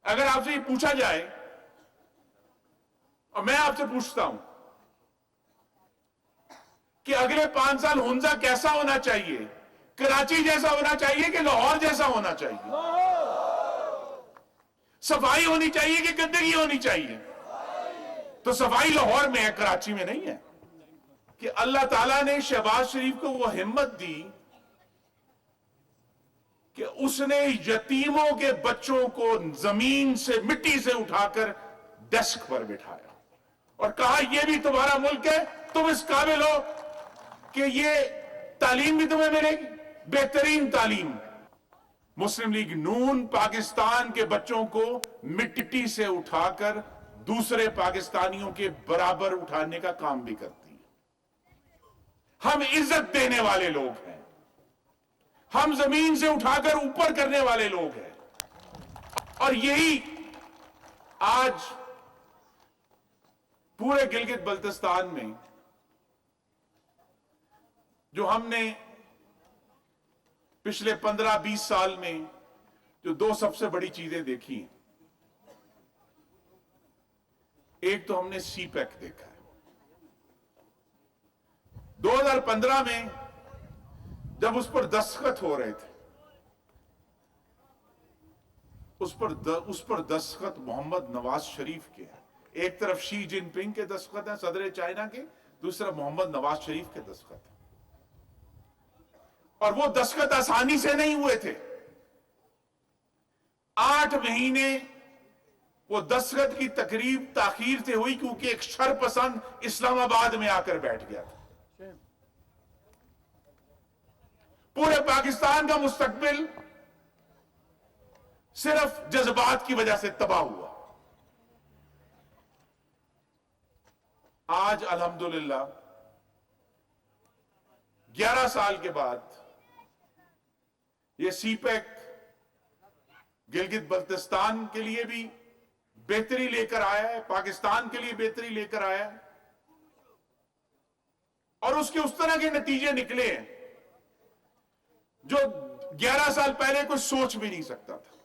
اگر آپ سے یہ پوچھا جائے اور میں آپ سے پوچھتا ہوں کہ اگلے 5 سال ہنزا کیسا ہونا چاہیے، کراچی جیسا ہونا چاہیے کہ لاہور جیسا ہونا چاہیے، صفائی ہونی چاہیے کہ گندگی ہونی چاہیے؟ تو صفائی لاہور میں ہے، کراچی میں نہیں ہے۔ کہ اللہ تعالیٰ نے شہباز شریف کو وہ ہمت دی کہ اس نے یتیموں کے بچوں کو زمین سے مٹی سے اٹھا کر ڈیسک پر بٹھایا اور کہا یہ بھی تمہارا ملک ہے، تم اس قابل ہو کہ یہ تعلیم بھی تمہیں ملے گی، بہترین تعلیم۔ مسلم لیگ نون پاکستان کے بچوں کو مٹی سے اٹھا کر دوسرے پاکستانیوں کے برابر اٹھانے کا کام بھی کرتی ہے۔ ہم عزت دینے والے لوگ ہیں، ہم زمین سے اٹھا کر اوپر کرنے والے لوگ ہیں، اور یہی آج پورے گلگت بلتستان میں جو ہم نے پچھلے 15-20 سال میں جو 2 سب سے بڑی چیزیں دیکھی ہیں، ایک تو ہم نے سی پیک دیکھا ہے۔ 2015 میں جب اس پر دستخط ہو رہے تھے، اس پر دستخط محمد نواز شریف کے ہیں۔ ایک طرف شی جن پنگ کے دستخط ہیں صدر چائنا کے، دوسرا محمد نواز شریف کے دستخط ہیں، اور وہ دستخط آسانی سے نہیں ہوئے تھے۔ 8 مہینے وہ دستخط کی تقریب تاخیر سے ہوئی کیونکہ ایک شرپسند اسلام آباد میں آ کر بیٹھ گیا تھا۔ پورے پاکستان کا مستقبل صرف جذبات کی وجہ سے تباہ ہوا۔ آج الحمدللہ 11 سال کے بعد یہ سی پیک گلگت بلتستان کے لیے بھی بہتری لے کر آیا ہے، پاکستان کے لیے بہتری لے کر آیا ہے، اور اس کے اس طرح کے نتیجے نکلے ہیں جو 11 سال پہلے کوئی سوچ بھی نہیں سکتا تھا۔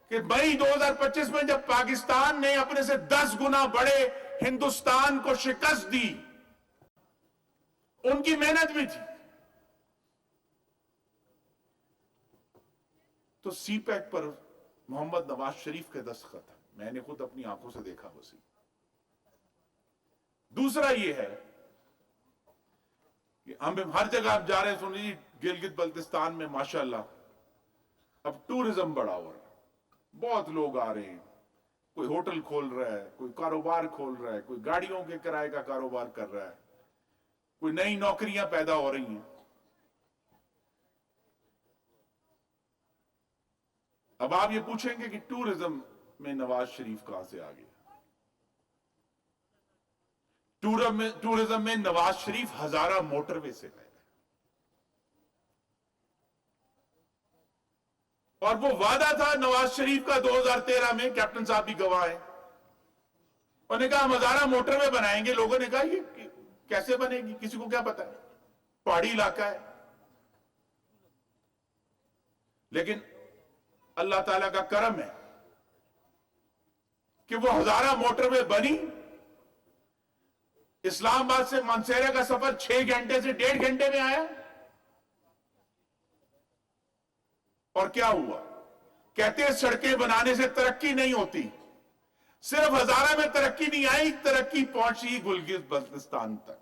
کہ مئی 2025 میں جب پاکستان نے اپنے سے 10 گنا بڑے ہندوستان کو شکست دی، ان کی محنت بھی تھی۔ تو سی پیک پر محمد نواز شریف کے دستخط ہے، میں نے خود اپنی آنکھوں سے دیکھا وسیع۔ دوسرا یہ ہے کہ ہم ہر جگہ آپ جا رہے ہیں، سنیے گلگت بلتستان میں ماشاءاللہ اب ٹورزم بڑا ہو رہا ہے، بہت لوگ آ رہے ہیں، کوئی ہوٹل کھول رہا ہے، کوئی کاروبار کھول رہا ہے، کوئی گاڑیوں کے کرائے کا کاروبار کر رہا ہے، کوئی نئی نوکریاں پیدا ہو رہی ہیں۔ اب آپ یہ پوچھیں گے کہ ٹورزم میں نواز شریف کہاں سے آ گیا؟ ٹورزم میں نواز شریف ہزارہ موٹر وے سے گئے، اور وہ وعدہ تھا نواز شریف کا 2013 میں، کیپٹن صاحب بھی گواہ ہیں، انہوں نے کہا ہم ہزارہ موٹر وے بنائیں گے۔ لوگوں نے کہا یہ کیسے بنے گی، کسی کو کیا پتا ہے، پہاڑی علاقہ ہے۔ لیکن اللہ تعالیٰ کا کرم ہے کہ وہ ہزارہ موٹر وے بنی۔ اسلام آباد سے مانسہرہ کا سفر 6 گھنٹے سے 1.5 گھنٹے میں آیا، اور کیا ہوا؟ کہتے ہیں سڑکیں بنانے سے ترقی نہیں ہوتی، صرف ہزارہ میں ترقی نہیں آئی، ترقی پہنچی گلگت بلتستان تک۔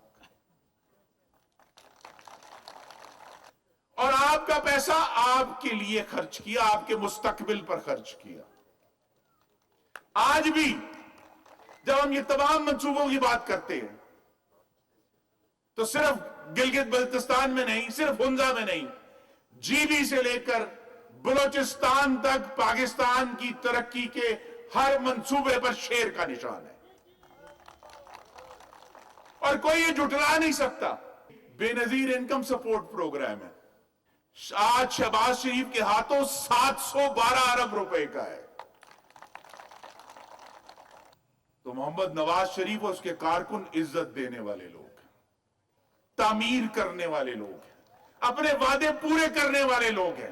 اور آپ کا پیسہ آپ کے لیے خرچ کیا، آپ کے مستقبل پر خرچ کیا۔ آج بھی جب ہم یہ تمام منصوبوں کی بات کرتے ہیں تو صرف گلگت بلتستان میں نہیں، صرف ہنزا میں نہیں، جی بی سے لے کر بلوچستان تک پاکستان کی ترقی کے ہر منصوبے پر شیر کا نشان ہے، اور کوئی یہ جھٹلا نہیں سکتا۔ بے نظیر انکم سپورٹ پروگرام ہے، آج شہباز شریف کے ہاتھوں 712 ارب روپے کا ہے۔ تو محمد نواز شریف اور اس کے کارکن عزت دینے والے لوگ ہیں، تعمیر کرنے والے لوگ ہیں، اپنے وعدے پورے کرنے والے لوگ ہیں۔